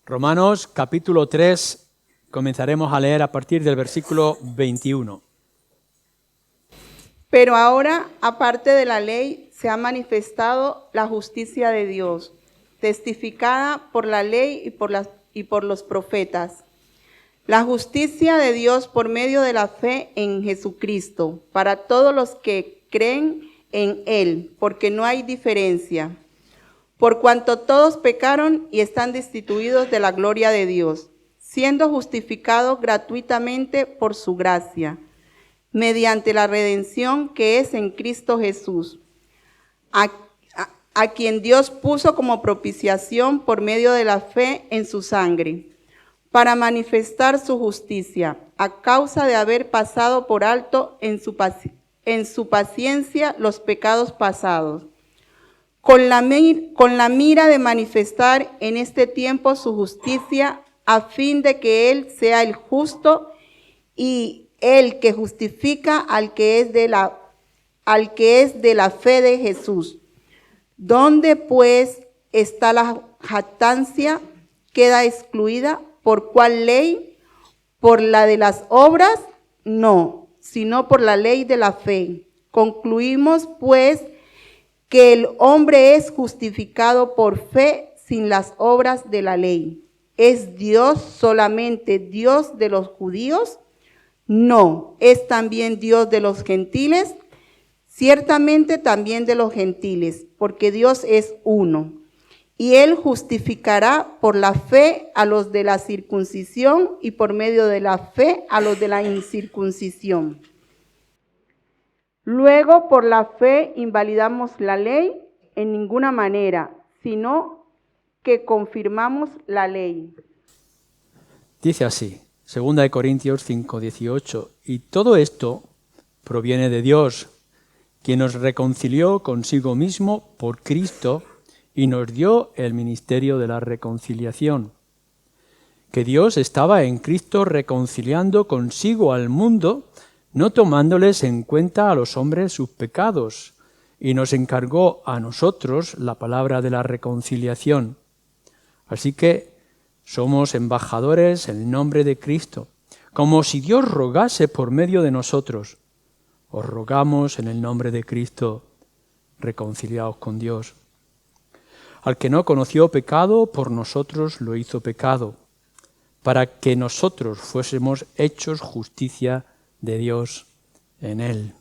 Romanos capítulo 3, comenzaremos a leer a partir del versículo 21. Pero ahora, aparte de la ley, se ha manifestado la justicia de Dios, testificada por la ley y por los profetas. La justicia de Dios por medio de la fe en Jesucristo, para todos los que creen en Él, porque no hay diferencia. Por cuanto todos pecaron y están destituidos de la gloria de Dios, siendo justificados gratuitamente por su gracia, mediante la redención que es en Cristo Jesús, a quien Dios puso como propiciación por medio de la fe en su sangre, para manifestar su justicia, a causa de haber pasado por alto en su paciencia los pecados pasados, con la mira de manifestar en este tiempo su justicia, a fin de que Él sea el justo y el que justifica al que es de la fe de Jesús. ¿Dónde pues está la jactancia? ¿Queda excluida? ¿Por cuál ley? ¿Por la de las obras? No, sino por la ley de la fe. Concluimos pues que el hombre es justificado por fe sin las obras de la ley. ¿Es Dios solamente Dios de los judíos? No, ¿es también Dios de los gentiles? Ciertamente también de los gentiles, porque Dios es uno. Y Él justificará por la fe a los de la circuncisión y por medio de la fe a los de la incircuncisión. Luego, por la fe invalidamos la ley en ninguna manera, sino que confirmamos la ley. Dice así, 2 Corintios 5, 18, y todo esto proviene de Dios, quien nos reconcilió consigo mismo por Cristo y nos dio el ministerio de la reconciliación. Que Dios estaba en Cristo reconciliando consigo al mundo, no tomándoles en cuenta a los hombres sus pecados, y nos encargó a nosotros la palabra de la reconciliación. Así que somos embajadores en el nombre de Cristo, como si Dios rogase por medio de nosotros. Os rogamos en el nombre de Cristo, reconciliaos con Dios. Al que no conoció pecado, por nosotros lo hizo pecado, para que nosotros fuésemos hechos justicia de Dios en él.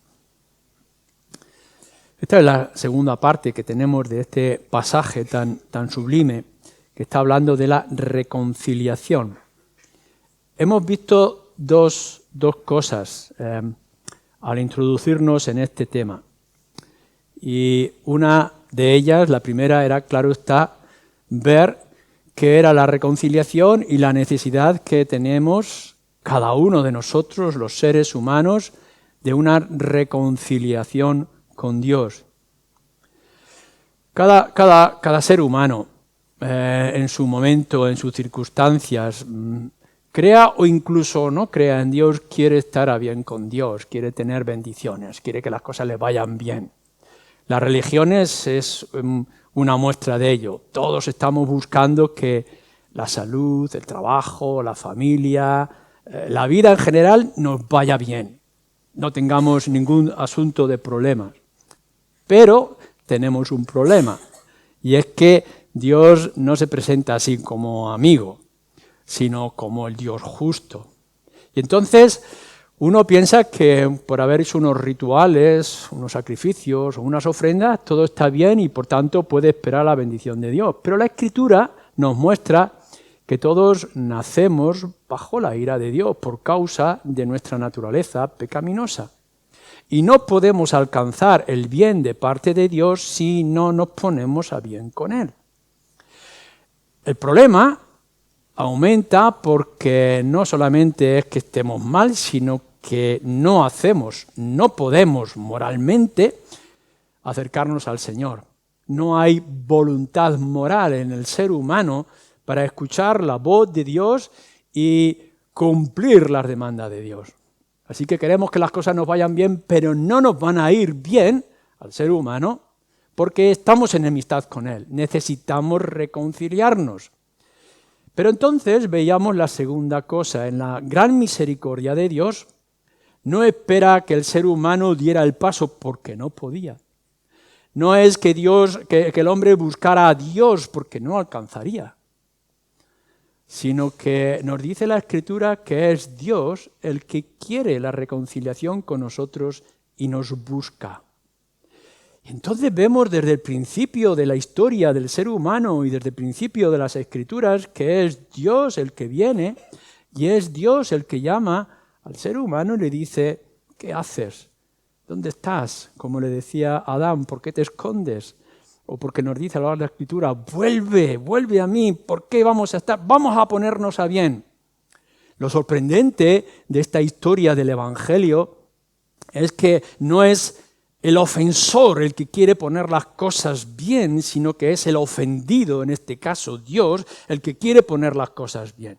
Esta es la segunda parte que tenemos de este pasaje tan sublime, que está hablando de la reconciliación. Hemos visto dos cosas al introducirnos en este tema. Y una de ellas, la primera, era, claro está, ver qué era la reconciliación y la necesidad que tenemos cada uno de nosotros, los seres humanos, de una reconciliación con Dios. Cada ser humano, en su momento, en sus circunstancias, crea o incluso no crea en Dios, quiere estar a bien con Dios, quiere tener bendiciones, quiere que las cosas le vayan bien. Las religiones es una muestra de ello. Todos estamos buscando que la salud, el trabajo, la familia, la vida en general nos vaya bien. No tengamos ningún asunto de problemas. Pero tenemos un problema, y es que Dios no se presenta así como amigo, sino como el Dios justo. Y entonces uno piensa que por haber hecho unos rituales, unos sacrificios o unas ofrendas, todo está bien y por tanto puede esperar la bendición de Dios. Pero la Escritura nos muestra que todos nacemos bajo la ira de Dios por causa de nuestra naturaleza pecaminosa. Y no podemos alcanzar el bien de parte de Dios si no nos ponemos a bien con Él. El problema aumenta porque no solamente es que estemos mal, sino que no podemos moralmente acercarnos al Señor. No hay voluntad moral en el ser humano para escuchar la voz de Dios y cumplir las demandas de Dios. Así que queremos que las cosas nos vayan bien, pero no nos van a ir bien al ser humano porque estamos en enemistad con Él. Necesitamos reconciliarnos. Pero entonces veíamos la segunda cosa. En la gran misericordia de Dios, no espera que el ser humano diera el paso porque no podía. No es que el hombre buscara a Dios porque no alcanzaría, sino que nos dice la Escritura que es Dios el que quiere la reconciliación con nosotros y nos busca. Entonces vemos desde el principio de la historia del ser humano y desde el principio de las Escrituras que es Dios el que viene y es Dios el que llama al ser humano y le dice, ¿qué haces? ¿Dónde estás? Como le decía Adán, ¿por qué te escondes? O porque nos dice a lo largo de la Escritura, vuelve a mí, ¿por qué vamos a ponernos a bien? Lo sorprendente de esta historia del Evangelio es que no es el ofensor el que quiere poner las cosas bien, sino que es el ofendido, en este caso Dios, el que quiere poner las cosas bien.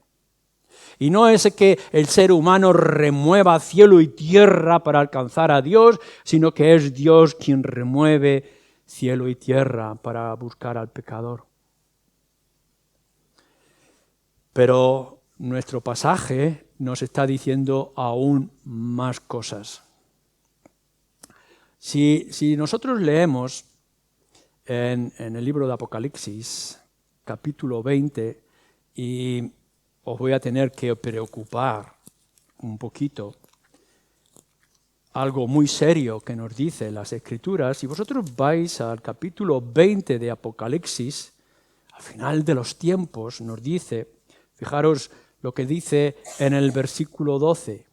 Y no es que el ser humano remueva cielo y tierra para alcanzar a Dios, sino que es Dios quien remueve cielo y tierra para buscar al pecador. Pero nuestro pasaje nos está diciendo aún más cosas. Si nosotros leemos en el libro de Apocalipsis, capítulo 20, y os voy a tener que preocupar un poquito, algo muy serio que nos dice las Escrituras, si vosotros vais al capítulo 20 de Apocalipsis, al final de los tiempos nos dice, fijaros lo que dice en el versículo 12,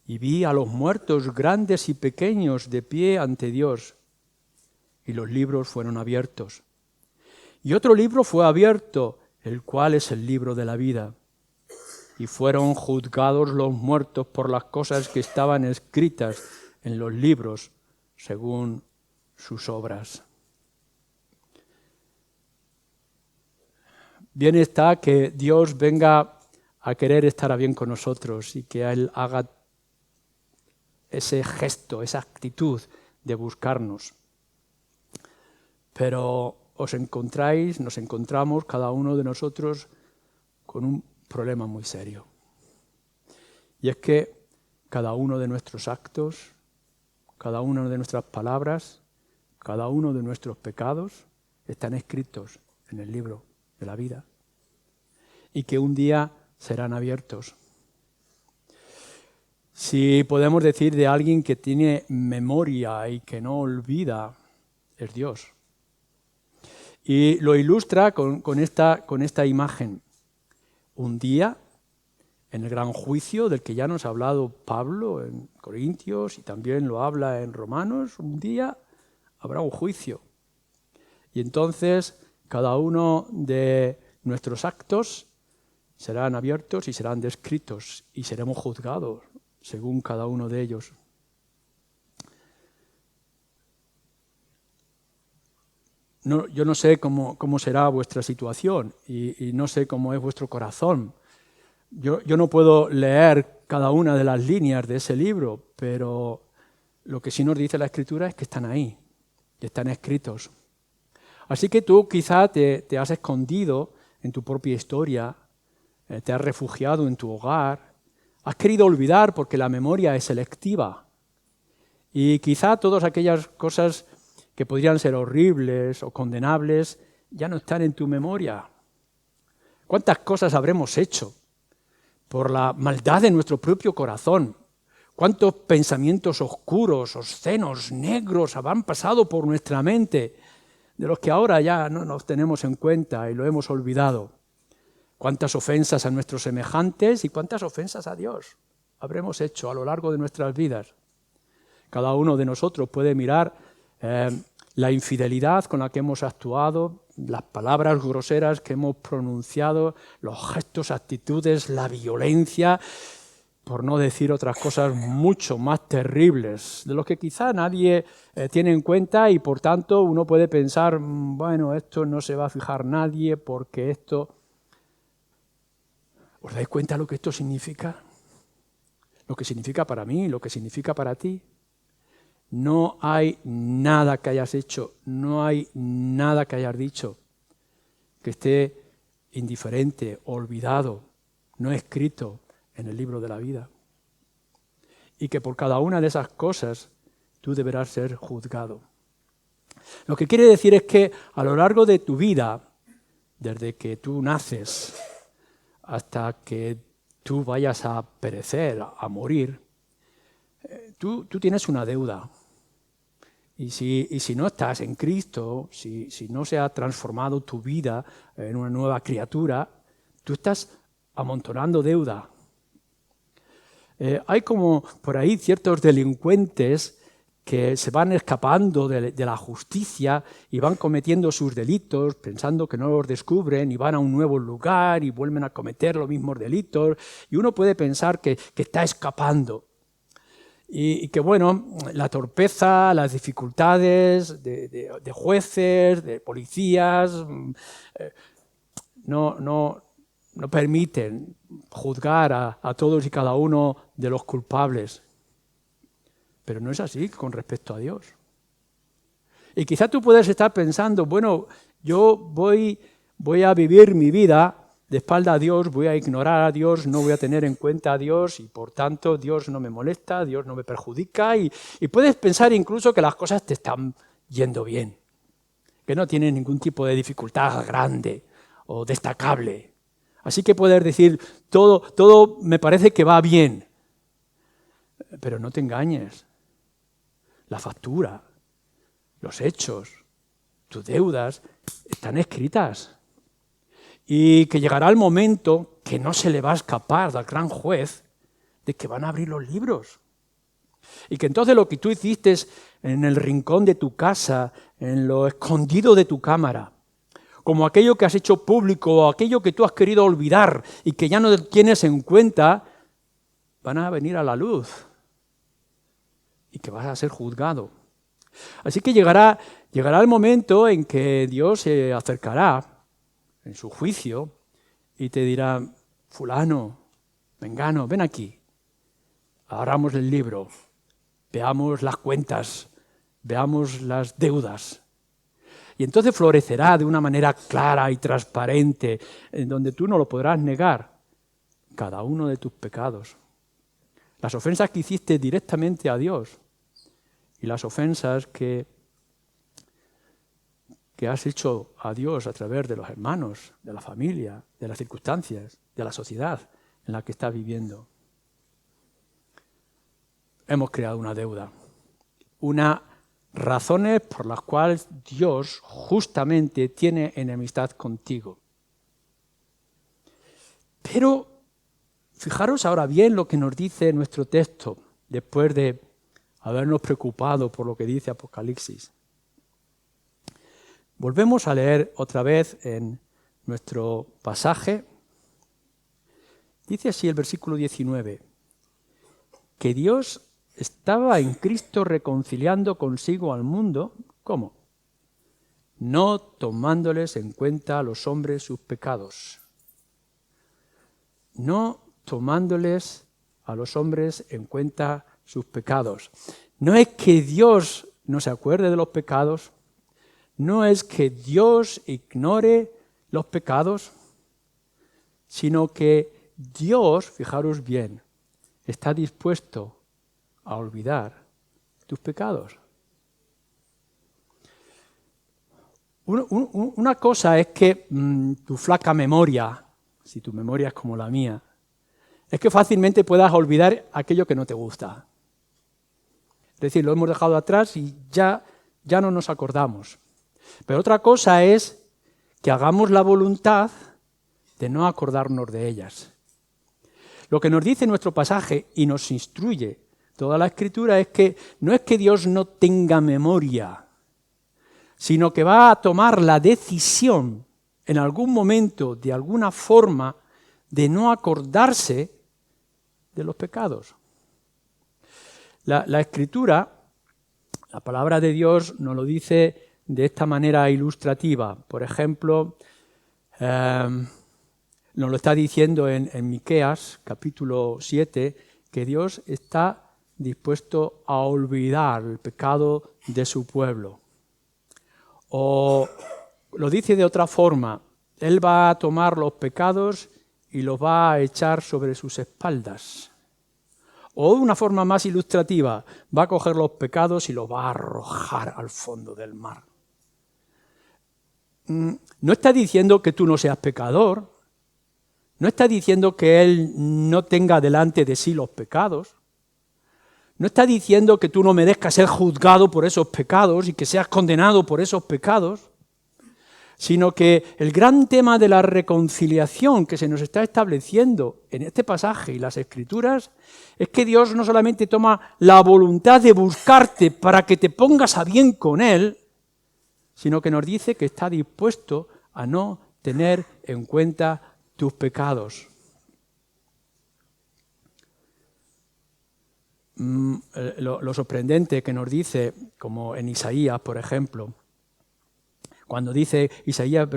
y vi a los muertos grandes y pequeños de pie ante Dios, y los libros fueron abiertos. Y otro libro fue abierto, el cual es el libro de la vida. Y fueron juzgados los muertos por las cosas que estaban escritas en los libros, según sus obras. Bien está que Dios venga a querer estar a bien con nosotros y que Él haga ese gesto, esa actitud de buscarnos. Pero nos encontramos cada uno de nosotros con un problema muy serio. Y es que cada uno de nuestros actos, cada una de nuestras palabras, cada uno de nuestros pecados están escritos en el libro de la vida y que un día serán abiertos. Si podemos decir de alguien que tiene memoria y que no olvida, es Dios. Y lo ilustra con esta imagen. Un día, en el gran juicio del que ya nos ha hablado Pablo en Corintios y también lo habla en Romanos, un día habrá un juicio. Y entonces cada uno de nuestros actos serán abiertos y serán descritos y seremos juzgados según cada uno de ellos. No, yo no sé cómo será vuestra situación y no sé cómo es vuestro corazón. Yo no puedo leer cada una de las líneas de ese libro, pero lo que sí nos dice la Escritura es que están ahí, que están escritos. Así que tú quizá te has escondido en tu propia historia, te has refugiado en tu hogar, has querido olvidar porque la memoria es selectiva. Y quizá todas aquellas cosas que podrían ser horribles o condenables ya no están en tu memoria. ¿Cuántas cosas habremos hecho por la maldad de nuestro propio corazón? ¿Cuántos pensamientos oscuros, obscenos, negros habrán pasado por nuestra mente, de los que ahora ya no nos tenemos en cuenta y lo hemos olvidado? ¿Cuántas ofensas a nuestros semejantes y cuántas ofensas a Dios habremos hecho a lo largo de nuestras vidas? Cada uno de nosotros puede mirar la infidelidad con la que hemos actuado, las palabras groseras que hemos pronunciado, los gestos, actitudes, la violencia, por no decir otras cosas mucho más terribles, de los que quizá nadie tiene en cuenta y por tanto uno puede pensar, bueno, esto no se va a fijar nadie porque esto... ¿Os dais cuenta lo que esto significa? Lo que significa para mí, lo que significa para ti. No hay nada que hayas hecho, no hay nada que hayas dicho que esté indiferente, olvidado, no escrito en el libro de la vida. Y que por cada una de esas cosas tú deberás ser juzgado. Lo que quiere decir es que a lo largo de tu vida, desde que tú naces hasta que tú vayas a perecer, a morir, tú tienes una deuda. Y si no estás en Cristo, si no se ha transformado tu vida en una nueva criatura, tú estás amontonando deuda. Hay como por ahí ciertos delincuentes que se van escapando de la justicia y van cometiendo sus delitos pensando que no los descubren y van a un nuevo lugar y vuelven a cometer los mismos delitos y uno puede pensar que está escapando. Y que bueno, la torpeza, las dificultades de jueces, de policías, no permiten juzgar a todos y cada uno de los culpables. Pero no es así con respecto a Dios. Y quizá tú puedes estar pensando, bueno, yo voy a vivir mi vida de espalda a Dios, voy a ignorar a Dios, no voy a tener en cuenta a Dios y por tanto Dios no me molesta, Dios no me perjudica y puedes pensar incluso que las cosas te están yendo bien, que no tienes ningún tipo de dificultad grande o destacable. Así que puedes decir, todo me parece que va bien, pero no te engañes. La factura, los hechos, tus deudas están escritas. Y que llegará el momento que no se le va a escapar al gran juez de que van a abrir los libros. Y que entonces lo que tú hiciste en el rincón de tu casa, en lo escondido de tu cámara, como aquello que has hecho público o aquello que tú has querido olvidar y que ya no tienes en cuenta, van a venir a la luz y que vas a ser juzgado. Así que llegará el momento en que Dios se acercará en su juicio y te dirá, fulano, mengano, ven aquí, abramos el libro, veamos las cuentas, veamos las deudas. Y entonces florecerá de una manera clara y transparente, en donde tú no lo podrás negar, cada uno de tus pecados. Las ofensas que hiciste directamente a Dios y las ofensas que has hecho a Dios a través de los hermanos, de la familia, de las circunstancias, de la sociedad en la que estás viviendo. Hemos creado una deuda, unas razones por las cuales Dios justamente tiene enemistad contigo. Pero fijaros ahora bien lo que nos dice nuestro texto, después de habernos preocupado por lo que dice Apocalipsis. Volvemos a leer otra vez en nuestro pasaje. Dice así el versículo 19, que Dios estaba en Cristo reconciliando consigo al mundo, ¿cómo? No tomándoles en cuenta a los hombres sus pecados. No tomándoles a los hombres en cuenta sus pecados. No es que Dios no se acuerde de los pecados, no es que Dios ignore los pecados, sino que Dios, fijaros bien, está dispuesto a olvidar tus pecados. Una cosa es que tu flaca memoria, si tu memoria es como la mía, es que fácilmente puedas olvidar aquello que no te gusta. Es decir, lo hemos dejado atrás y ya no nos acordamos. Pero otra cosa es que hagamos la voluntad de no acordarnos de ellas. Lo que nos dice nuestro pasaje y nos instruye toda la Escritura es que no es que Dios no tenga memoria, sino que va a tomar la decisión en algún momento, de alguna forma, de no acordarse de los pecados. La Escritura, la palabra de Dios, nos lo dice de esta manera ilustrativa. Por ejemplo, nos lo está diciendo en Miqueas, capítulo 7, que Dios está dispuesto a olvidar el pecado de su pueblo. O lo dice de otra forma, Él va a tomar los pecados y los va a echar sobre sus espaldas. O de una forma más ilustrativa, va a coger los pecados y los va a arrojar al fondo del mar. No está diciendo que tú no seas pecador, no está diciendo que Él no tenga delante de sí los pecados, no está diciendo que tú no merezcas ser juzgado por esos pecados y que seas condenado por esos pecados, sino que el gran tema de la reconciliación que se nos está estableciendo en este pasaje y las Escrituras es que Dios no solamente toma la voluntad de buscarte para que te pongas a bien con Él, sino que nos dice que está dispuesto a no tener en cuenta tus pecados. Lo sorprendente que nos dice, como en Isaías, por ejemplo, cuando dice Isaías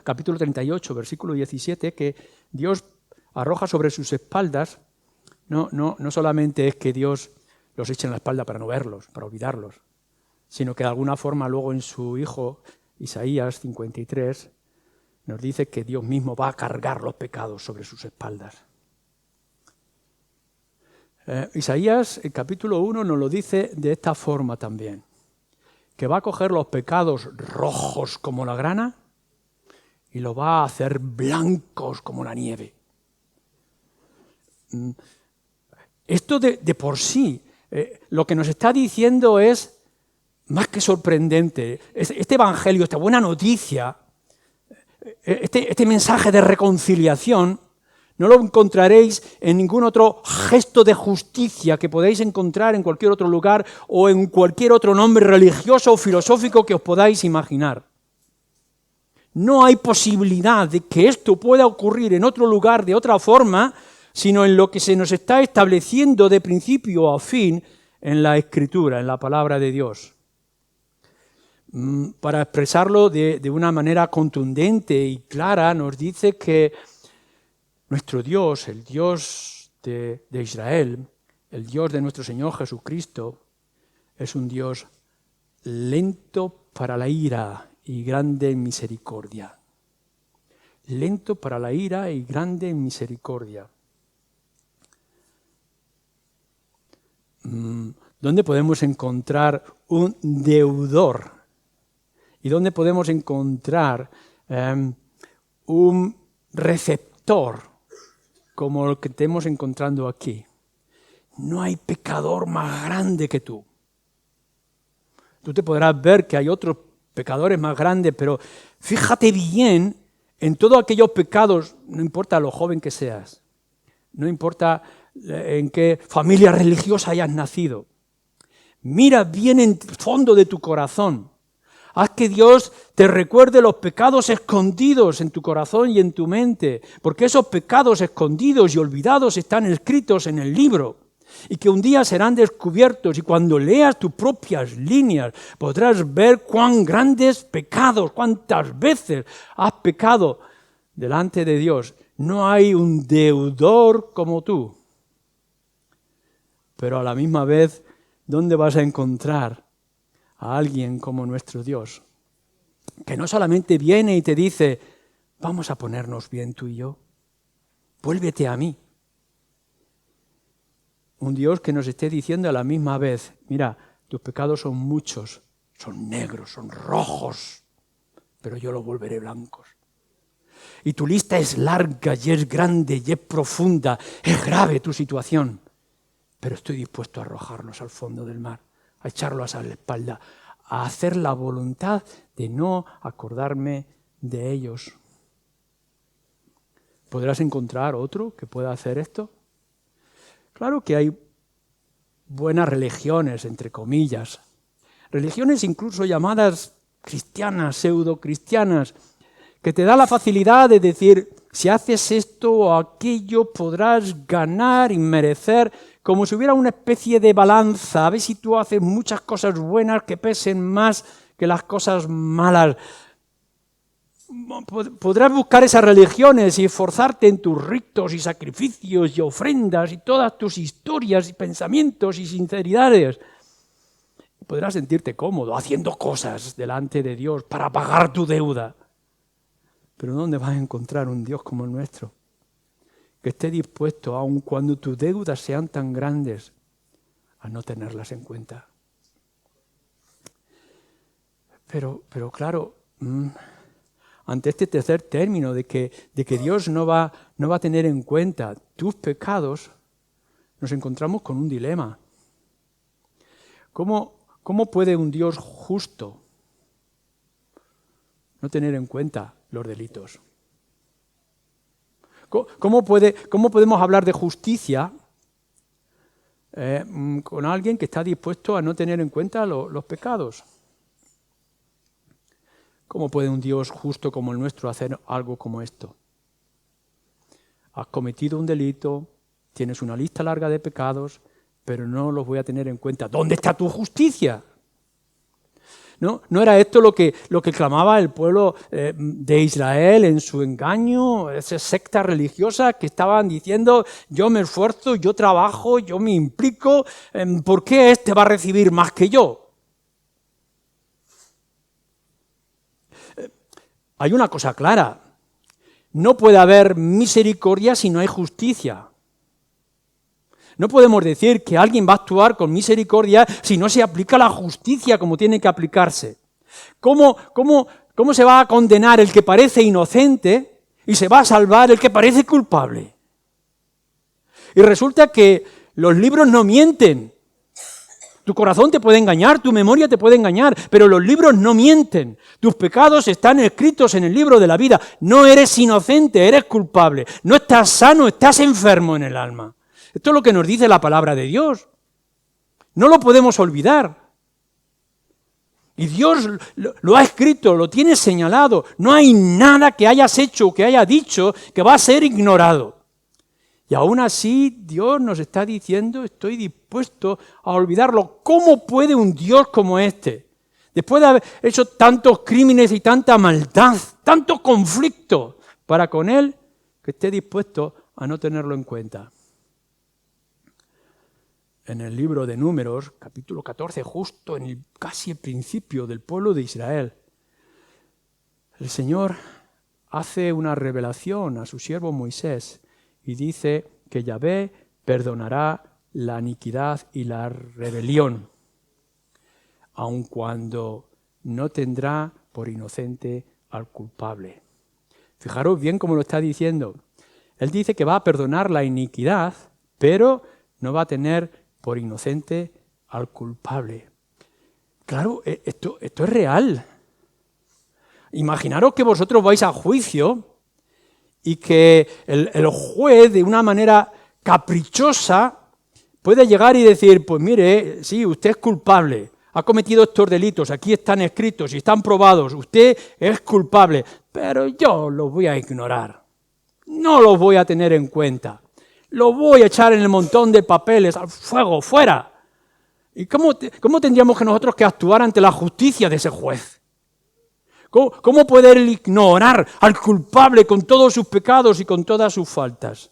capítulo 38, versículo 17, que Dios arroja sobre sus espaldas, no solamente es que Dios los eche en la espalda para no verlos, para olvidarlos, sino que de alguna forma luego en su Hijo, Isaías 53, nos dice que Dios mismo va a cargar los pecados sobre sus espaldas. Isaías, el capítulo 1, nos lo dice de esta forma también, que va a coger los pecados rojos como la grana y los va a hacer blancos como la nieve. Esto de por sí, lo que nos está diciendo es más que sorprendente. Este evangelio, esta buena noticia, este mensaje de reconciliación, no lo encontraréis en ningún otro gesto de justicia que podáis encontrar en cualquier otro lugar o en cualquier otro nombre religioso o filosófico que os podáis imaginar. No hay posibilidad de que esto pueda ocurrir en otro lugar de otra forma, sino en lo que se nos está estableciendo de principio a fin en la Escritura, en la palabra de Dios. Para expresarlo de una manera contundente y clara, nos dice que nuestro Dios, el Dios de Israel, el Dios de nuestro Señor Jesucristo, es un Dios lento para la ira y grande en misericordia. Lento para la ira y grande en misericordia. ¿Dónde podemos encontrar un deudor? ¿Y dónde podemos encontrar un receptor como el que estamos encontrando aquí? No hay pecador más grande que tú. Tú te podrás ver que hay otros pecadores más grandes, pero fíjate bien en todos aquellos pecados, no importa lo joven que seas, no importa en qué familia religiosa hayas nacido. Mira bien en el fondo de tu corazón. Haz que Dios te recuerde los pecados escondidos en tu corazón y en tu mente, porque esos pecados escondidos y olvidados están escritos en el libro y que un día serán descubiertos, y cuando leas tus propias líneas podrás ver cuán grandes pecados, cuántas veces has pecado delante de Dios. No hay un deudor como tú, pero a la misma vez, ¿dónde vas a encontrar a alguien como nuestro Dios? Que no solamente viene y te dice, vamos a ponernos bien tú y yo, vuélvete a mí. Un Dios que nos esté diciendo a la misma vez, mira, tus pecados son muchos, son negros, son rojos, pero yo los volveré blancos. Y tu lista es larga y es grande y es profunda, es grave tu situación, pero estoy dispuesto a arrojarlos al fondo del mar, a echarlos a la espalda, a hacer la voluntad de no acordarme de ellos. ¿Podrás encontrar otro que pueda hacer esto? Claro que hay buenas religiones, entre comillas, religiones incluso llamadas cristianas, pseudo-cristianas, que te da la facilidad de decir, si haces esto o aquello podrás ganar y merecer, como si hubiera una especie de balanza, a ver si tú haces muchas cosas buenas que pesen más que las cosas malas. Podrás buscar esas religiones y esforzarte en tus ritos y sacrificios y ofrendas y todas tus historias y pensamientos y sinceridades. Podrás sentirte cómodo haciendo cosas delante de Dios para pagar tu deuda. Pero ¿dónde vas a encontrar un Dios como el nuestro? Que esté dispuesto, aun cuando tus deudas sean tan grandes, a no tenerlas en cuenta. Pero claro, ante este tercer término de que Dios no va a tener en cuenta tus pecados, nos encontramos con un dilema. ¿Cómo puede un Dios justo no tener en cuenta los delitos? ¿Cómo podemos hablar de justicia con alguien que está dispuesto a no tener en cuenta los pecados? ¿Cómo puede un Dios justo como el nuestro hacer algo como esto? Has cometido un delito, tienes una lista larga de pecados, pero no los voy a tener en cuenta. ¿Dónde está tu justicia? ¿No era esto lo que clamaba el pueblo de Israel en su engaño? Esas sectas religiosas que estaban diciendo, yo me esfuerzo, yo trabajo, yo me implico, ¿por qué este va a recibir más que yo? Hay una cosa clara, no puede haber misericordia si no hay justicia. No podemos decir que alguien va a actuar con misericordia si no se aplica la justicia como tiene que aplicarse. ¿Cómo se va a condenar el que parece inocente y se va a salvar el que parece culpable? Y resulta que los libros no mienten. Tu corazón te puede engañar, tu memoria te puede engañar, pero los libros no mienten. Tus pecados están escritos en el libro de la vida. No eres inocente, eres culpable. No estás sano, estás enfermo en el alma. Esto es lo que nos dice la palabra de Dios. No lo podemos olvidar. Y Dios lo ha escrito, lo tiene señalado. No hay nada que hayas hecho o que haya dicho que va a ser ignorado. Y aún así Dios nos está diciendo, estoy dispuesto a olvidarlo. ¿Cómo puede un Dios como este, después de haber hecho tantos crímenes y tanta maldad, tanto conflicto para con Él, que esté dispuesto a no tenerlo en cuenta? En el libro de Números, capítulo 14, justo en casi el principio del pueblo de Israel, el Señor hace una revelación a su siervo Moisés y dice que Yahvé perdonará la iniquidad y la rebelión, aun cuando no tendrá por inocente al culpable. Fijaros bien cómo lo está diciendo. Él dice que va a perdonar la iniquidad, pero no va a tener por inocente al culpable. Claro, esto es real. Imaginaros que vosotros vais a juicio y que el juez, de una manera caprichosa, puede llegar y decir, pues mire, sí, usted es culpable, ha cometido estos delitos, aquí están escritos y están probados, usted es culpable, pero yo los voy a ignorar, no los voy a tener en cuenta, los voy a echar en el montón de papeles, al fuego, fuera. ¿Y cómo tendríamos que nosotros que actuar ante la justicia de ese juez? ¿Cómo poder ignorar al culpable con todos sus pecados y con todas sus faltas?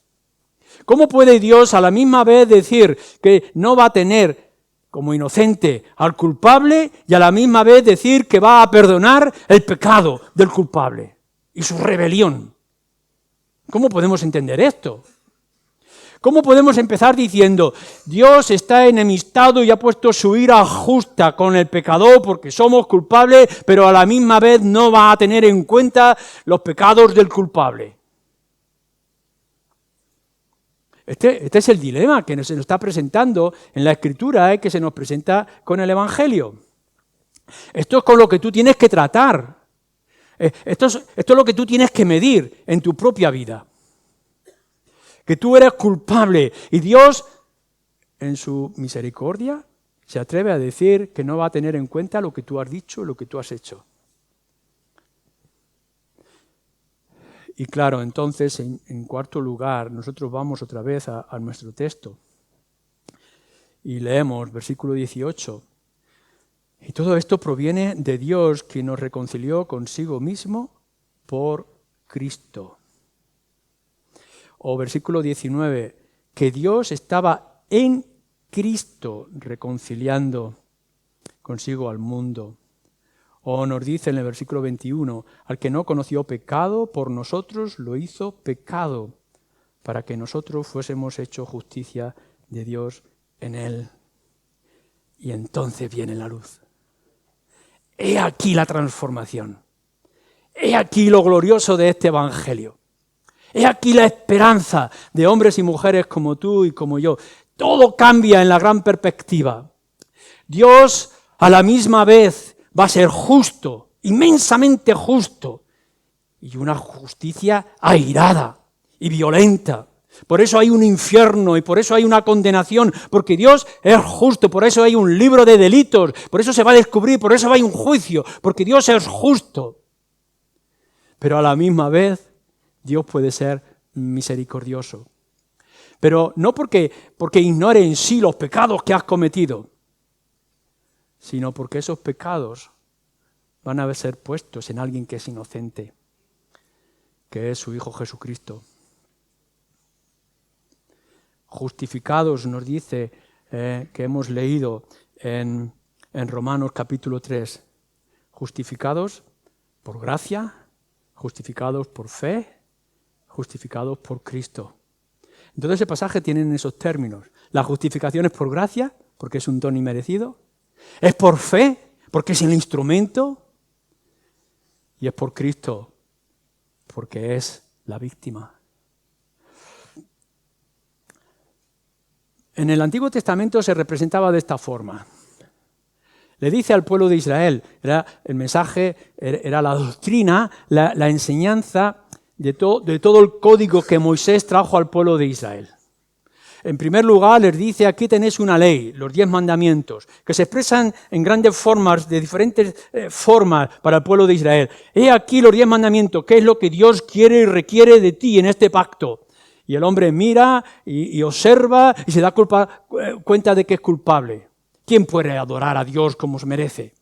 ¿Cómo puede Dios a la misma vez decir que no va a tener como inocente al culpable y a la misma vez decir que va a perdonar el pecado del culpable y su rebelión? ¿Cómo podemos entender esto? ¿Cómo podemos empezar diciendo, Dios está enemistado y ha puesto su ira justa con el pecador porque somos culpables, pero a la misma vez no va a tener en cuenta los pecados del culpable? Este es el dilema que se nos está presentando en la Escritura, que se nos presenta con el Evangelio. Esto es con lo que tú tienes que tratar. Esto es lo que tú tienes que medir en tu propia vida. Que tú eres culpable y Dios, en su misericordia, se atreve a decir que no va a tener en cuenta lo que tú has dicho, lo que tú has hecho. Y claro, entonces, en cuarto lugar, nosotros vamos otra vez a nuestro texto y leemos versículo 18. Y todo esto proviene de Dios, quien nos reconcilió consigo mismo por Cristo. O versículo 19, que Dios estaba en Cristo reconciliando consigo al mundo. O nos dice en el versículo 21, al que no conoció pecado, por nosotros lo hizo pecado, para que nosotros fuésemos hechos justicia de Dios en él. Y entonces viene la luz. He aquí la transformación. He aquí lo glorioso de este evangelio. He aquí la esperanza de hombres y mujeres como tú y como yo. Todo cambia en la gran perspectiva. Dios a la misma vez va a ser justo, inmensamente justo, y una justicia airada y violenta. Por eso hay un infierno y por eso hay una condenación, porque Dios es justo, por eso hay un libro de delitos, por eso se va a descubrir, por eso hay un juicio, porque Dios es justo. Pero a la misma vez, Dios puede ser misericordioso. Pero no porque ignore en sí los pecados que has cometido, sino porque esos pecados van a ser puestos en alguien que es inocente, que es su Hijo Jesucristo. Justificados, nos dice que hemos leído en Romanos capítulo 3, justificados por gracia, justificados por fe, justificados por Cristo. Entonces ese pasaje tiene esos términos. La justificación es por gracia, porque es un don inmerecido. Es por fe, porque es el instrumento. Y es por Cristo, porque es la víctima. En el Antiguo Testamento se representaba de esta forma. Le dice al pueblo de Israel, era el mensaje, era la doctrina, la enseñanza de todo el código que Moisés trajo al pueblo de Israel. En primer lugar, les dice, aquí tenéis una ley, los 10 mandamientos, que se expresan en grandes formas, de diferentes formas para el pueblo de Israel. He aquí los 10 mandamientos, ¿qué es lo que Dios quiere y requiere de ti en este pacto? Y el hombre mira y observa y se da cuenta de que es culpable. ¿Quién puede adorar a Dios como se merece?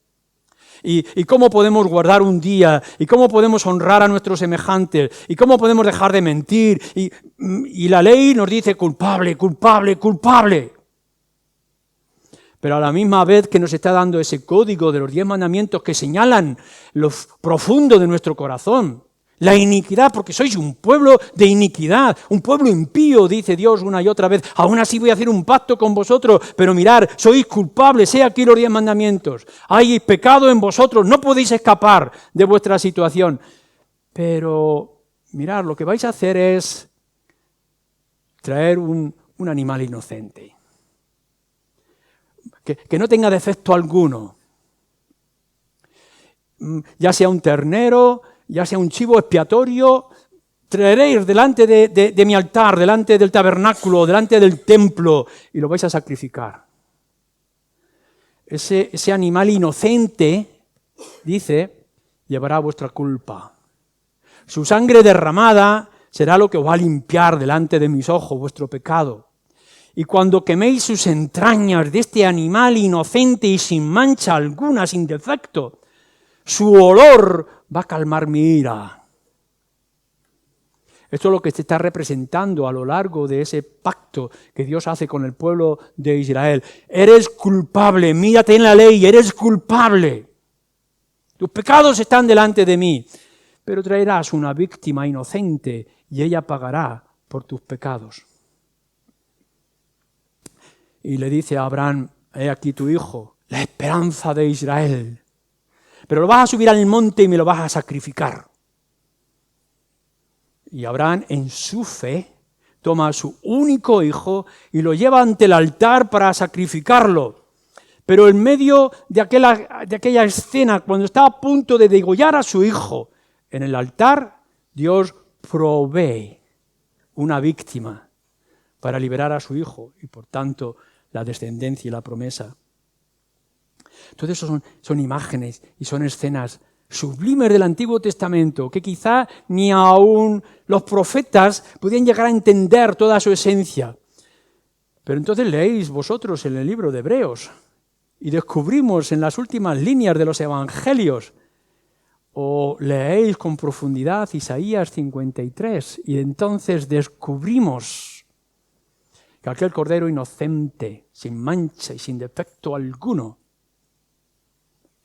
¿Y cómo podemos guardar un día? ¿Y cómo podemos honrar a nuestros semejantes? ¿Y cómo podemos dejar de mentir? Y la ley nos dice culpable, culpable, culpable. Pero a la misma vez que nos está dando ese código de los 10 mandamientos que señalan lo profundo de nuestro corazón, la iniquidad, porque sois un pueblo de iniquidad, un pueblo impío, dice Dios una y otra vez. Aún así voy a hacer un pacto con vosotros, pero mirad, sois culpables, he aquí los 10 mandamientos. Hay pecado en vosotros, no podéis escapar de vuestra situación. Pero mirad, lo que vais a hacer es traer un animal inocente, que no tenga defecto alguno, ya sea un ternero, ya sea un chivo expiatorio, traeréis delante de mi altar, delante del tabernáculo, delante del templo, y lo vais a sacrificar. Ese animal inocente, dice, llevará vuestra culpa. Su sangre derramada será lo que os va a limpiar delante de mis ojos vuestro pecado. Y cuando queméis sus entrañas de este animal inocente y sin mancha alguna, sin defecto, su olor va a calmar mi ira. Esto es lo que se está representando a lo largo de ese pacto que Dios hace con el pueblo de Israel. Eres culpable, mírate en la ley, eres culpable. Tus pecados están delante de mí, pero traerás una víctima inocente y ella pagará por tus pecados. Y le dice a Abraham, he aquí tu hijo, la esperanza de Israel. Pero lo vas a subir al monte y me lo vas a sacrificar. Y Abraham, en su fe, toma a su único hijo y lo lleva ante el altar para sacrificarlo. Pero en medio de aquella escena, cuando está a punto de degollar a su hijo, en el altar, Dios provee una víctima para liberar a su hijo y, por tanto, la descendencia y la promesa. Todo eso son imágenes y son escenas sublimes del Antiguo Testamento que quizá ni aún los profetas podían llegar a entender toda su esencia. Pero entonces leéis vosotros en el libro de Hebreos y descubrimos en las últimas líneas de los Evangelios, o leéis con profundidad Isaías 53 y entonces descubrimos que aquel Cordero inocente, sin mancha y sin defecto alguno,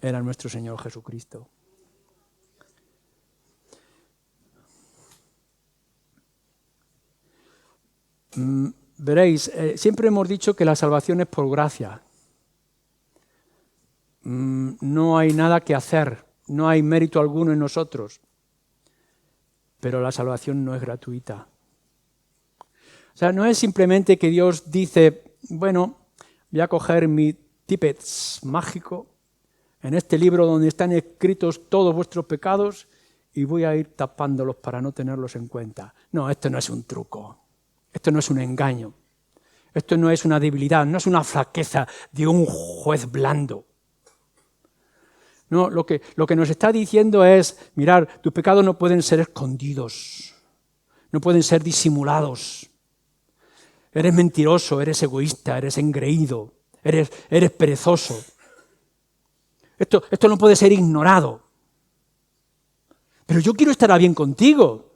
era nuestro Señor Jesucristo. Veréis, siempre hemos dicho que la salvación es por gracia. No hay nada que hacer, no hay mérito alguno en nosotros, pero la salvación no es gratuita. O sea, no es simplemente que Dios dice, bueno, voy a coger mi tippets mágico en este libro donde están escritos todos vuestros pecados y voy a ir tapándolos para no tenerlos en cuenta. No, esto no es un truco, esto no es un engaño, esto no es una debilidad, no es una flaqueza de un juez blando. No, lo que nos está diciendo es, mirad, tus pecados no pueden ser escondidos, no pueden ser disimulados. Eres mentiroso, eres egoísta, eres engreído, eres perezoso. Esto no puede ser ignorado. Pero yo quiero estar a bien contigo.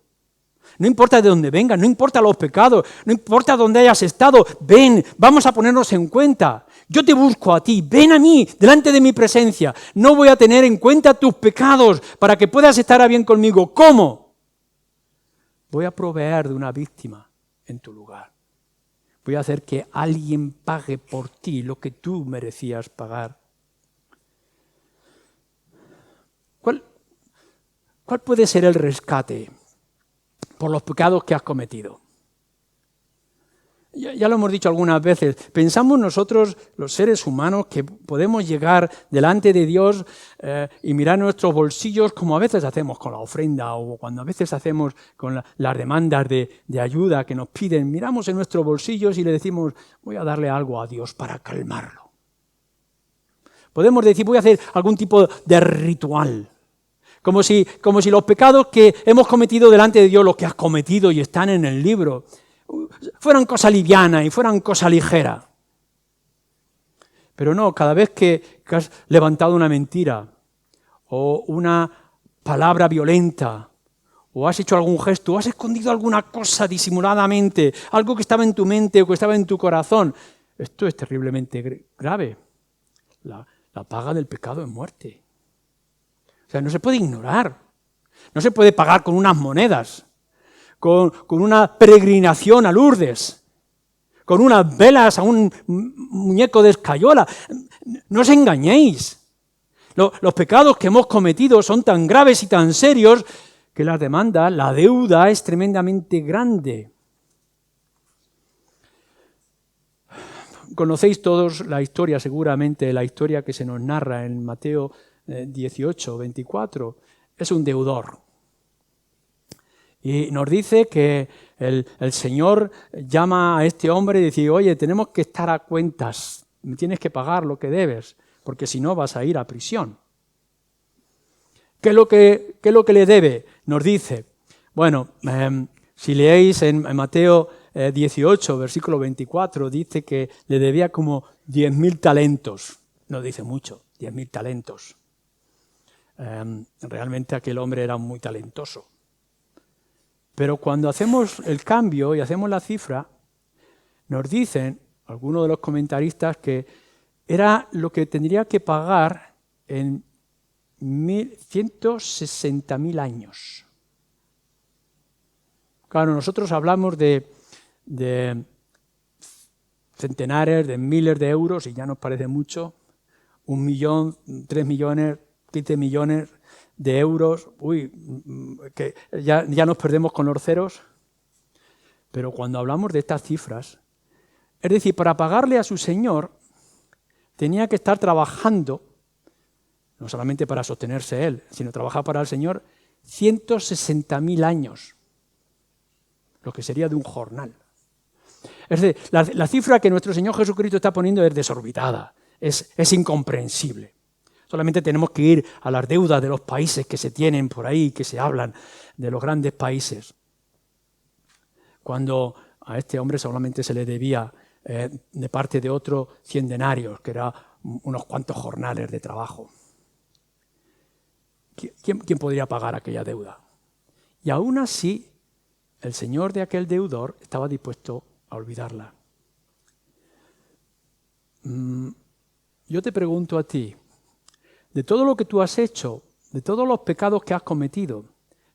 No importa de dónde vengas, no importa los pecados, no importa dónde hayas estado, ven, vamos a ponernos en cuenta. Yo te busco a ti, ven a mí, delante de mi presencia. No voy a tener en cuenta tus pecados para que puedas estar a bien conmigo. ¿Cómo? Voy a proveer de una víctima en tu lugar. Voy a hacer que alguien pague por ti lo que tú merecías pagar. ¿Cuál puede ser el rescate por los pecados que has cometido? Ya lo hemos dicho algunas veces, pensamos nosotros, los seres humanos, que podemos llegar delante de Dios y mirar nuestros bolsillos como a veces hacemos con la ofrenda o cuando a veces hacemos con las demandas de ayuda que nos piden. Miramos en nuestros bolsillos y le decimos, voy a darle algo a Dios para calmarlo. Podemos decir, voy a hacer algún tipo de ritual. Como si los pecados que hemos cometido delante de Dios, los que has cometido y están en el libro, fueran cosa liviana y fueran cosa ligera. Pero no, cada vez que has levantado una mentira o una palabra violenta o has hecho algún gesto o has escondido alguna cosa disimuladamente, algo que estaba en tu mente o que estaba en tu corazón, esto es terriblemente grave. La paga del pecado es muerte. O sea, no se puede ignorar. No se puede pagar con unas monedas. Con una peregrinación a Lourdes, con unas velas a un muñeco de escayola. No os engañéis. Los pecados que hemos cometido son tan graves y tan serios que la demanda, la deuda es tremendamente grande. Conocéis todos la historia, seguramente, la historia que se nos narra en Mateo 18, 24. Es un deudor. Y nos dice que el Señor llama a este hombre y dice, oye, tenemos que estar a cuentas, me tienes que pagar lo que debes, porque si no vas a ir a prisión. ¿Qué es lo que le debe? Nos dice, bueno, si leéis en Mateo 18, versículo 24, dice que le debía como 10.000 talentos. No dice mucho, 10.000 talentos. Realmente aquel hombre era muy talentoso. Pero cuando hacemos el cambio y hacemos la cifra, nos dicen algunos de los comentaristas que era lo que tendría que pagar en 160.000 años. Claro, nosotros hablamos de centenares, de miles de euros y ya nos parece mucho. 1 millón, 3 millones, 15 millones de euros, que ya nos perdemos con los ceros. Pero cuando hablamos de estas cifras, es decir, para pagarle a su señor, tenía que estar trabajando, no solamente para sostenerse él, sino trabajar para el Señor 160.000 años, lo que sería de un jornal. Es decir, la cifra que nuestro Señor Jesucristo está poniendo es desorbitada, es incomprensible. Solamente tenemos que ir a las deudas de los países que se tienen por ahí, que se hablan de los grandes países. Cuando a este hombre solamente se le debía de parte de otro 100 denarios, que era unos cuantos jornales de trabajo. ¿Quién podría pagar aquella deuda? Y aún así, el señor de aquel deudor estaba dispuesto a olvidarla. Yo te pregunto a ti, de todo lo que tú has hecho, de todos los pecados que has cometido,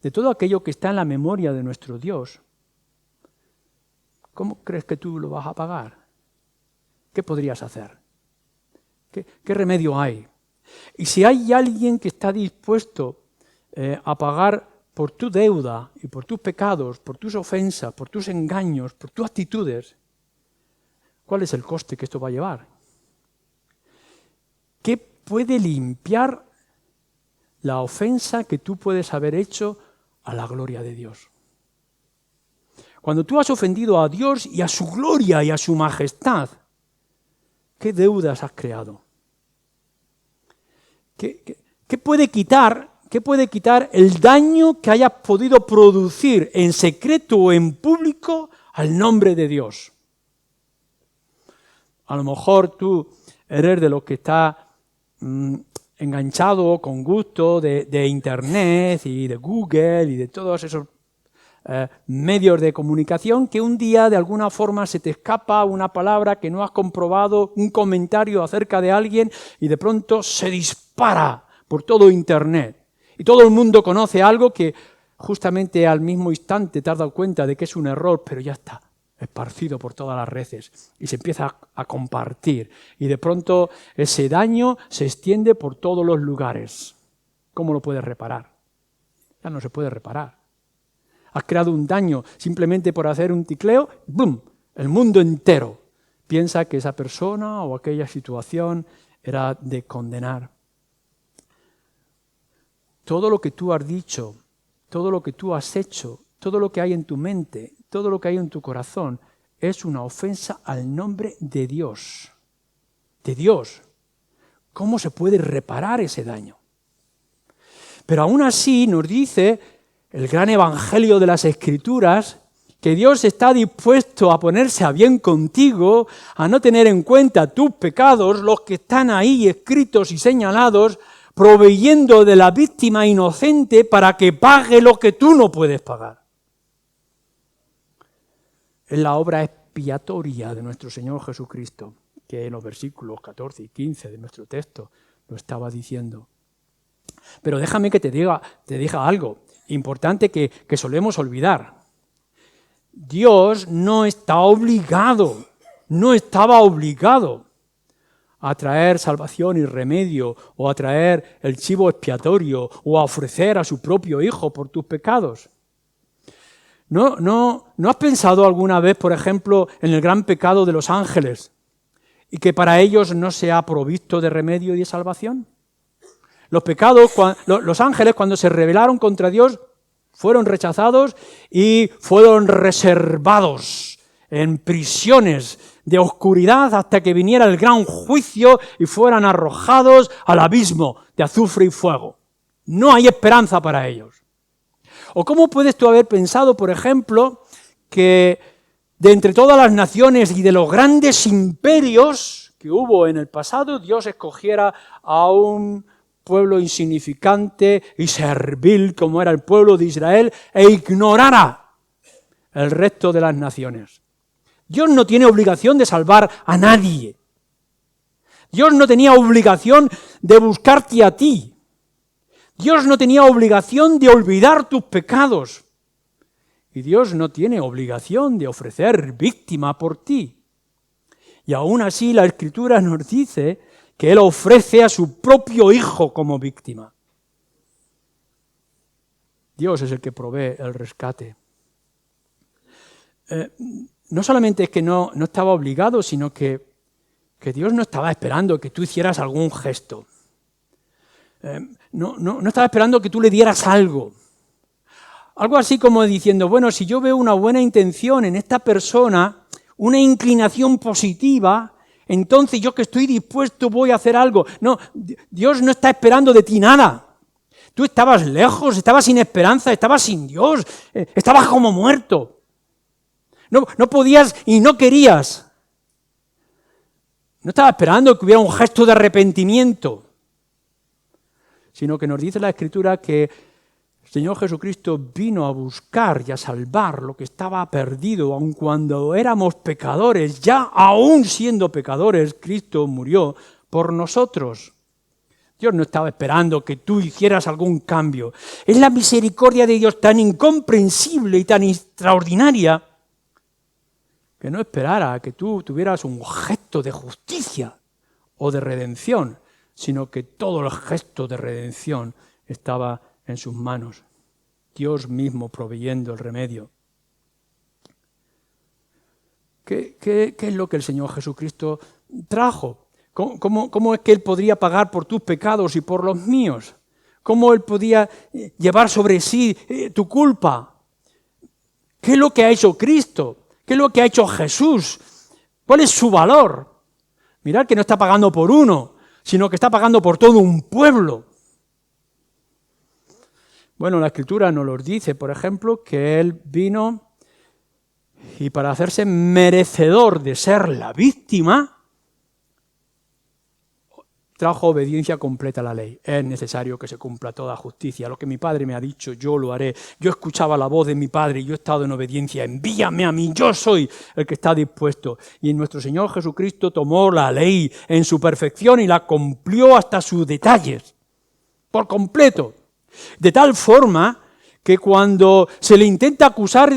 de todo aquello que está en la memoria de nuestro Dios, ¿cómo crees que tú lo vas a pagar? ¿Qué podrías hacer? ¿Qué remedio hay? Y si hay alguien que está dispuesto a pagar por tu deuda y por tus pecados, por tus ofensas, por tus engaños, por tus actitudes, ¿cuál es el coste que esto va a llevar? ¿Qué puede limpiar la ofensa que tú puedes haber hecho a la gloria de Dios? Cuando tú has ofendido a Dios y a su gloria y a su majestad, ¿qué deudas has creado? ¿Qué puede quitar el daño que hayas podido producir en secreto o en público al nombre de Dios? A lo mejor tú eres de los que está enganchado con gusto de Internet y de Google y de todos esos medios de comunicación, que un día de alguna forma se te escapa una palabra que no has comprobado, un comentario acerca de alguien y de pronto se dispara por todo Internet. Y todo el mundo conoce algo que justamente al mismo instante te has dado cuenta de que es un error, pero ya está esparcido por todas las redes y se empieza a compartir. Y de pronto ese daño se extiende por todos los lugares. ¿Cómo lo puedes reparar? Ya no se puede reparar. Has creado un daño simplemente por hacer un ticleo, ¡bum!, el mundo entero piensa que esa persona o aquella situación era de condenar. Todo lo que tú has dicho, todo lo que tú has hecho, todo lo que hay en tu mente, todo lo que hay en tu corazón, es una ofensa al nombre de Dios. De Dios. ¿Cómo se puede reparar ese daño? Pero aún así nos dice el gran evangelio de las Escrituras, que Dios está dispuesto a ponerse a bien contigo, a no tener en cuenta tus pecados, los que están ahí escritos y señalados, proveyendo de la víctima inocente para que pague lo que tú no puedes pagar. Es la obra expiatoria de nuestro Señor Jesucristo, que en los versículos 14 y 15 de nuestro texto lo estaba diciendo. Pero déjame que te diga algo importante que solemos olvidar. Dios no estaba obligado a traer salvación y remedio, o a traer el chivo expiatorio, o a ofrecer a su propio Hijo por tus pecados. ¿No has pensado alguna vez, por ejemplo, en el gran pecado de los ángeles, y que para ellos no se ha provisto de remedio y de salvación? Los ángeles, cuando se rebelaron contra Dios, fueron rechazados y fueron reservados en prisiones de oscuridad hasta que viniera el gran juicio y fueran arrojados al abismo de azufre y fuego. No hay esperanza para ellos. ¿O cómo puedes tú haber pensado, por ejemplo, que de entre todas las naciones y de los grandes imperios que hubo en el pasado, Dios escogiera a un pueblo insignificante y servil como era el pueblo de Israel e ignorara el resto de las naciones? Dios no tiene obligación de salvar a nadie. Dios no tenía obligación de buscarte a ti. Dios no tenía obligación de olvidar tus pecados. Y Dios no tiene obligación de ofrecer víctima por ti. Y aún así la Escritura nos dice que Él ofrece a su propio Hijo como víctima. Dios es el que provee el rescate. No solamente es que no estaba obligado, sino que Dios no estaba esperando que tú hicieras algún gesto. No estaba esperando que tú le dieras algo. Algo así como diciendo, bueno, si yo veo una buena intención en esta persona, una inclinación positiva, entonces yo que estoy dispuesto voy a hacer algo. No, Dios no está esperando de ti nada. Tú estabas lejos, estabas sin esperanza, estabas sin Dios, estabas como muerto. No podías y no querías. No estaba esperando que hubiera un gesto de arrepentimiento, sino que nos dice la Escritura que el Señor Jesucristo vino a buscar y a salvar lo que estaba perdido, aun cuando éramos pecadores. Ya aún siendo pecadores, Cristo murió por nosotros. Dios no estaba esperando que tú hicieras algún cambio. Es la misericordia de Dios tan incomprensible y tan extraordinaria que no esperara que tú tuvieras un gesto de justicia o de redención, sino que todo el gesto de redención estaba en sus manos. Dios mismo proveyendo el remedio. ¿Qué es lo que el Señor Jesucristo trajo? ¿Cómo es que Él podría pagar por tus pecados y por los míos? ¿Cómo Él podía llevar sobre sí tu culpa? ¿Qué es lo que ha hecho Cristo? ¿Qué es lo que ha hecho Jesús? ¿Cuál es su valor? Mirad que no está pagando por uno, sino que está pagando por todo un pueblo. Bueno, la Escritura nos lo dice, por ejemplo, que Él vino y para hacerse merecedor de ser la víctima, trajo obediencia completa a la ley. Es necesario que se cumpla toda justicia. Lo que mi Padre me ha dicho, yo lo haré. Yo escuchaba la voz de mi Padre y yo he estado en obediencia. Envíame a mí, yo soy el que está dispuesto. Y nuestro Señor Jesucristo tomó la ley en su perfección y la cumplió hasta sus detalles, por completo. De tal forma que cuando se le intenta acusar,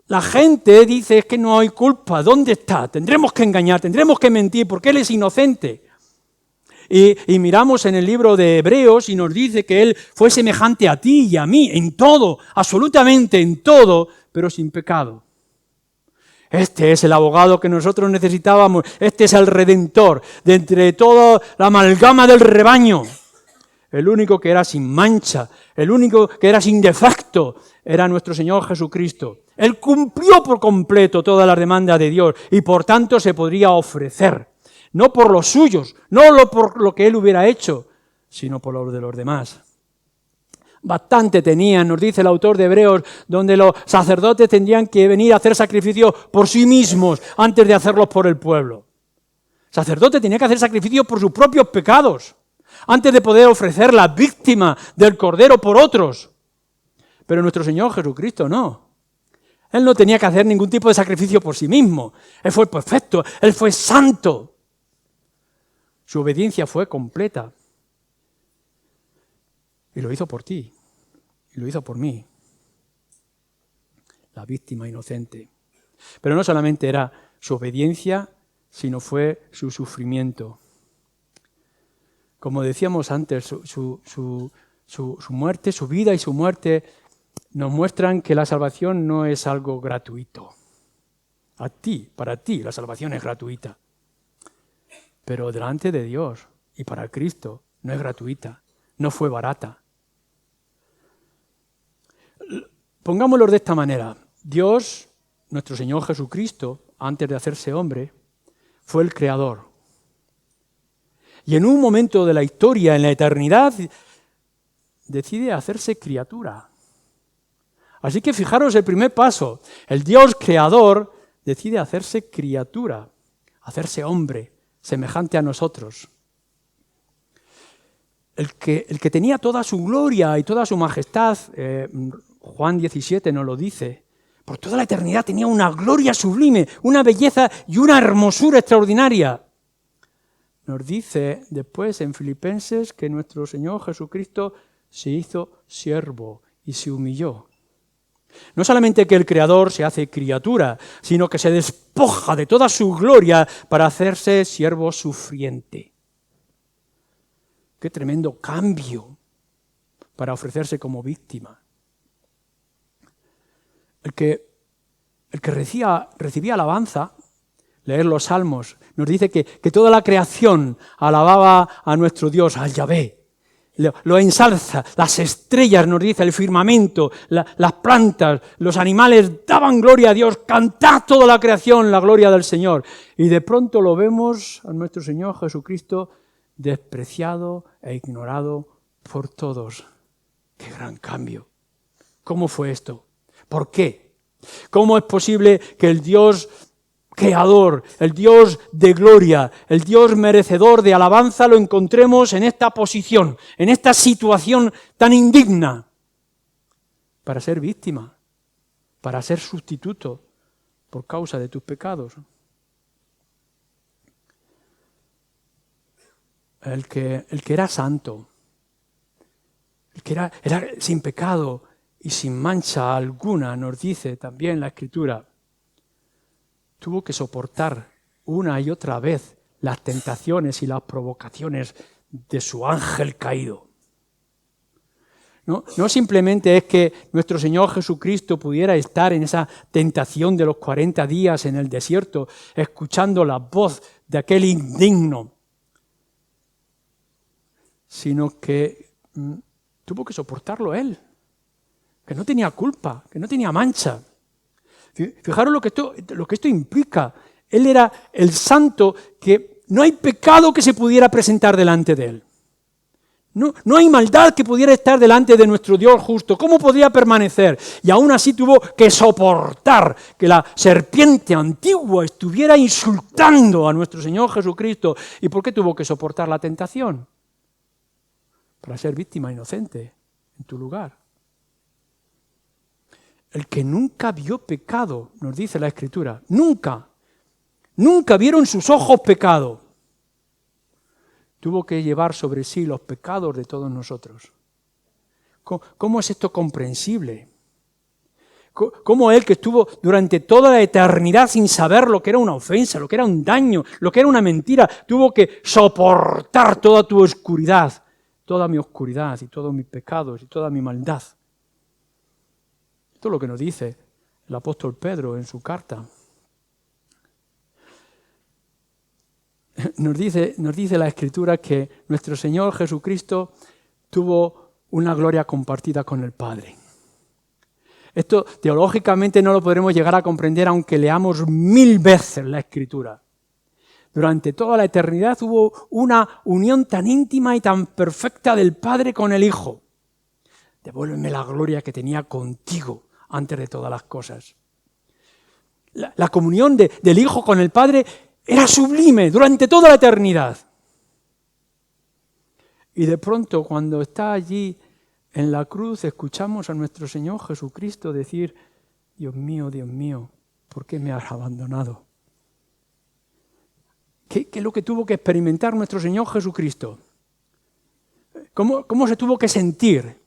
la gente dice, es que no hay culpa. ¿Dónde está? Tendremos que engañar, tendremos que mentir, porque Él es inocente. Y miramos en el libro de Hebreos y nos dice que Él fue semejante a ti y a mí, en todo, absolutamente en todo, pero sin pecado. Este es el abogado que nosotros necesitábamos, este es el Redentor, de entre toda la amalgama del rebaño. El único que era sin mancha, el único que era sin defecto, era nuestro Señor Jesucristo. Él cumplió por completo todas las demandas de Dios y por tanto se podría ofrecer. No por los suyos, no por lo que Él hubiera hecho, sino por los de los demás. Bastante tenían, nos dice el autor de Hebreos, donde los sacerdotes tendrían que venir a hacer sacrificios por sí mismos antes de hacerlos por el pueblo. El sacerdote tenía que hacer sacrificios por sus propios pecados, antes de poder ofrecer la víctima del cordero por otros. Pero nuestro Señor Jesucristo no. Él no tenía que hacer ningún tipo de sacrificio por sí mismo. Él fue perfecto, Él fue santo. Su obediencia fue completa. Y lo hizo por ti. Y lo hizo por mí. La víctima inocente. Pero no solamente era su obediencia, sino fue su sufrimiento. Como decíamos antes, su muerte, su vida y su muerte nos muestran que la salvación no es algo gratuito. Para ti, la salvación es gratuita. Pero delante de Dios y para Cristo no es gratuita, no fue barata. Pongámoslo de esta manera. Dios, nuestro Señor Jesucristo, antes de hacerse hombre, fue el Creador. Y en un momento de la historia, en la eternidad, decide hacerse criatura. Así que fijaros el primer paso. El Dios Creador decide hacerse criatura, hacerse hombre, semejante a nosotros. El que tenía toda su gloria y toda su majestad, Juan 17 nos lo dice, por toda la eternidad tenía una gloria sublime, una belleza y una hermosura extraordinaria. Nos dice después en Filipenses que nuestro Señor Jesucristo se hizo siervo y se humilló. No solamente que el Creador se hace criatura, sino que se despoja de toda su gloria para hacerse siervo sufriente. Qué tremendo cambio para ofrecerse como víctima. El que recibía alabanza, leer los salmos, nos dice que toda la creación alababa a nuestro Dios, al Yahvé. Lo ensalza, las estrellas, nos dice, el firmamento, las plantas, los animales daban gloria a Dios, cantad toda la creación la gloria del Señor. Y de pronto lo vemos a nuestro Señor Jesucristo despreciado e ignorado por todos. ¡Qué gran cambio! ¿Cómo fue esto? ¿Por qué? ¿Cómo es posible que el Dios Creador, el Dios de gloria, el Dios merecedor de alabanza, lo encontremos en esta posición, en esta situación tan indigna, para ser víctima, para ser sustituto por causa de tus pecados? el que era santo, el que era sin pecado y sin mancha alguna, nos dice también la Escritura, tuvo que soportar una y otra vez las tentaciones y las provocaciones de su ángel caído. No simplemente es que nuestro Señor Jesucristo pudiera estar en esa tentación de los 40 días en el desierto, escuchando la voz de aquel indigno, sino que tuvo que soportarlo Él, que no tenía culpa, que no tenía mancha. Fijaros lo que esto implica. Él era el santo que no hay pecado que se pudiera presentar delante de Él. No hay maldad que pudiera estar delante de nuestro Dios justo. ¿Cómo podría permanecer? Y aún así tuvo que soportar que la serpiente antigua estuviera insultando a nuestro Señor Jesucristo. ¿Y por qué tuvo que soportar la tentación? Para ser víctima inocente en tu lugar. El que nunca vio pecado, nos dice la Escritura, nunca vieron sus ojos pecado. Tuvo que llevar sobre sí los pecados de todos nosotros. ¿Cómo es esto comprensible? ¿Cómo Él, que estuvo durante toda la eternidad sin saber lo que era una ofensa, lo que era un daño, lo que era una mentira, tuvo que soportar toda tu oscuridad, toda mi oscuridad y todos mis pecados y toda mi maldad? Esto es lo que nos dice el apóstol Pedro en su carta. Nos dice la Escritura que nuestro Señor Jesucristo tuvo una gloria compartida con el Padre. Esto teológicamente no lo podremos llegar a comprender aunque leamos 1000 veces la Escritura. Durante toda la eternidad hubo una unión tan íntima y tan perfecta del Padre con el Hijo. Devuélveme la gloria que tenía contigo antes de todas las cosas. La comunión del Hijo con el Padre era sublime durante toda la eternidad. Y de pronto, cuando está allí en la cruz, escuchamos a nuestro Señor Jesucristo decir: Dios mío, ¿por qué me has abandonado? ¿Qué es lo que tuvo que experimentar nuestro Señor Jesucristo? ¿Cómo se tuvo que sentir?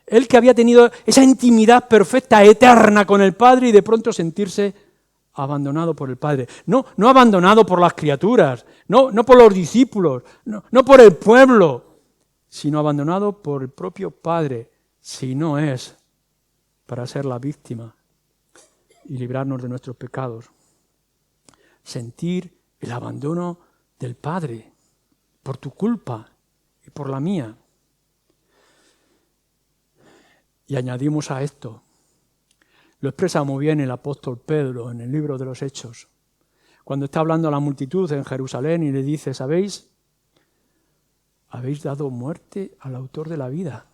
Él que había tenido esa intimidad perfecta, eterna con el Padre, y de pronto sentirse abandonado por el Padre. No abandonado por las criaturas, no por los discípulos, no por el pueblo, sino abandonado por el propio Padre, si no es para ser la víctima y librarnos de nuestros pecados. Sentir el abandono del Padre por tu culpa y por la mía. Y añadimos a esto, lo expresa muy bien el apóstol Pedro en el libro de los Hechos, cuando está hablando a la multitud en Jerusalén y le dice: ¿sabéis? Habéis dado muerte al autor de la vida.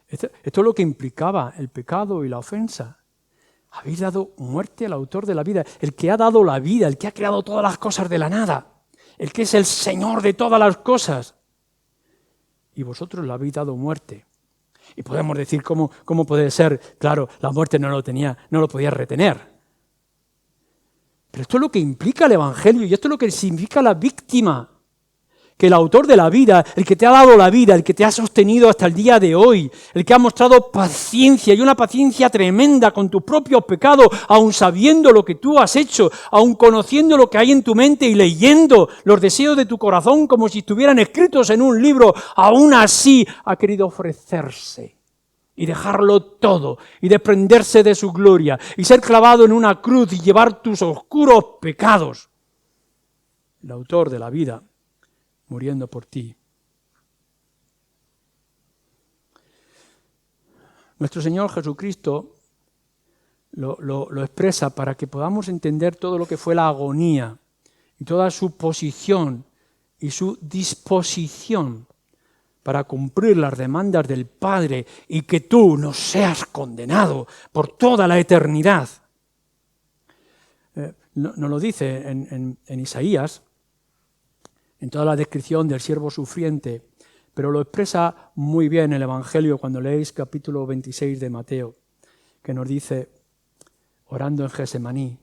Esto es lo que implicaba el pecado y la ofensa. Habéis dado muerte al autor de la vida, el que ha dado la vida, el que ha creado todas las cosas de la nada, el que es el Señor de todas las cosas. Y vosotros le habéis dado muerte. Y podemos decir, ¿cómo puede ser? Claro, la muerte no lo podía retener. Pero esto es lo que implica el Evangelio y esto es lo que significa la víctima. Que el autor de la vida, el que te ha dado la vida, el que te ha sostenido hasta el día de hoy, el que ha mostrado paciencia y una paciencia tremenda con tus propios pecados, aun sabiendo lo que tú has hecho, aun conociendo lo que hay en tu mente y leyendo los deseos de tu corazón como si estuvieran escritos en un libro, aún así ha querido ofrecerse y dejarlo todo y desprenderse de su gloria y ser clavado en una cruz y llevar tus oscuros pecados. El autor de la vida muriendo por ti. Nuestro Señor Jesucristo lo expresa para que podamos entender todo lo que fue la agonía y toda su posición y su disposición para cumplir las demandas del Padre y que tú no seas condenado por toda la eternidad. Nos lo dice en Isaías, en toda la descripción del siervo sufriente, pero lo expresa muy bien el Evangelio cuando leéis capítulo 26 de Mateo, que nos dice, orando en Getsemaní: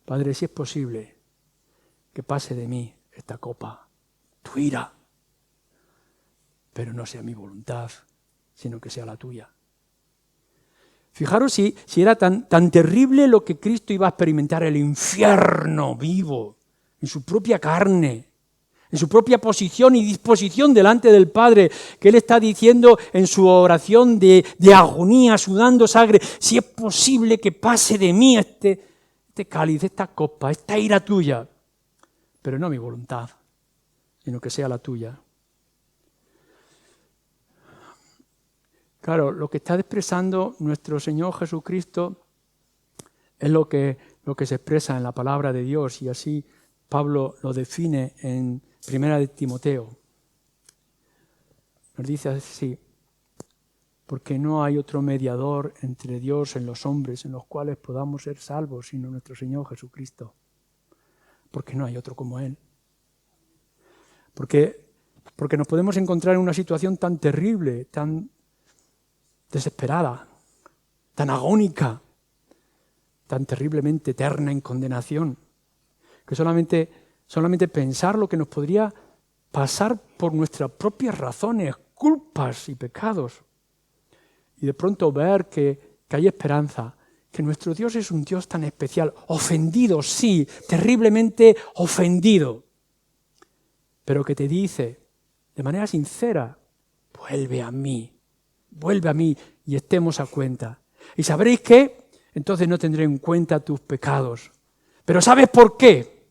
Padre, si es posible, que pase de mí esta copa, tu ira, pero no sea mi voluntad, sino que sea la tuya. Fijaros si era tan terrible lo que Cristo iba a experimentar, el infierno vivo, en su propia carne, en su propia posición y disposición delante del Padre, que Él está diciendo en su oración de agonía, sudando sangre, si es posible que pase de mí este cáliz, esta copa, esta ira tuya, pero no mi voluntad, sino que sea la tuya. Claro, lo que está expresando nuestro Señor Jesucristo es lo que se expresa en la palabra de Dios, y así Pablo lo define en 1 de Timoteo. Nos dice así: porque no hay otro mediador entre Dios y los hombres en los cuales podamos ser salvos, sino nuestro Señor Jesucristo. Porque no hay otro como Él. Porque nos podemos encontrar en una situación tan terrible, tan desesperada, tan agónica, tan terriblemente eterna en condenación, que solamente pensar lo que nos podría pasar por nuestras propias razones, culpas y pecados, y de pronto ver que hay esperanza, que nuestro Dios es un Dios tan especial, ofendido, sí, terriblemente ofendido, pero que te dice de manera sincera: vuelve a mí y estemos a cuenta. Y sabréis que entonces no tendré en cuenta tus pecados. Pero ¿sabes por qué?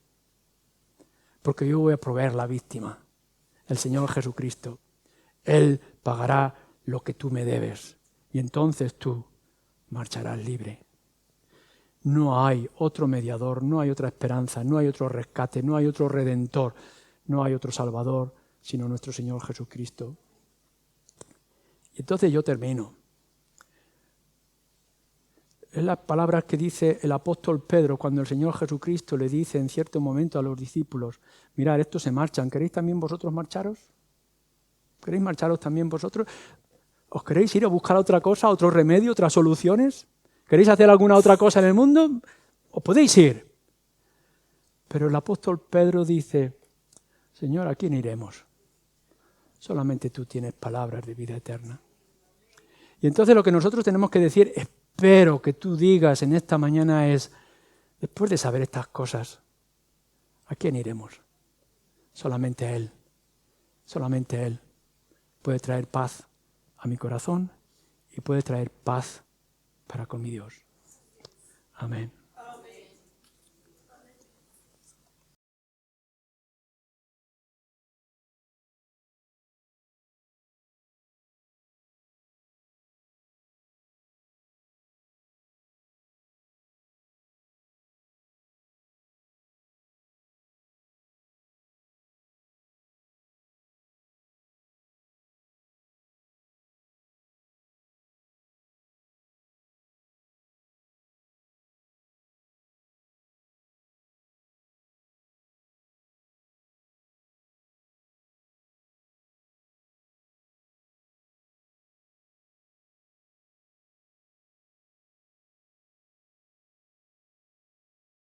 Porque yo voy a proveer la víctima, el Señor Jesucristo. Él pagará lo que tú me debes y entonces tú marcharás libre. No hay otro mediador, no hay otra esperanza, no hay otro rescate, no hay otro redentor, no hay otro salvador, sino nuestro Señor Jesucristo. Y entonces yo termino. Es las palabras que dice el apóstol Pedro cuando el Señor Jesucristo le dice en cierto momento a los discípulos: mirad, estos se marchan, ¿queréis también vosotros marcharos? ¿Queréis marcharos también vosotros? ¿Os queréis ir a buscar otra cosa, otro remedio, otras soluciones? ¿Queréis hacer alguna otra cosa en el mundo? Os podéis ir. Pero el apóstol Pedro dice: Señor, ¿a quién iremos? Solamente tú tienes palabras de vida eterna. Y entonces lo que nosotros tenemos que decir, espero que tú digas en esta mañana, es: después de saber estas cosas, ¿a quién iremos? Solamente a Él. Solamente Él puede traer paz a mi corazón y puede traer paz para con mi Dios. Amén.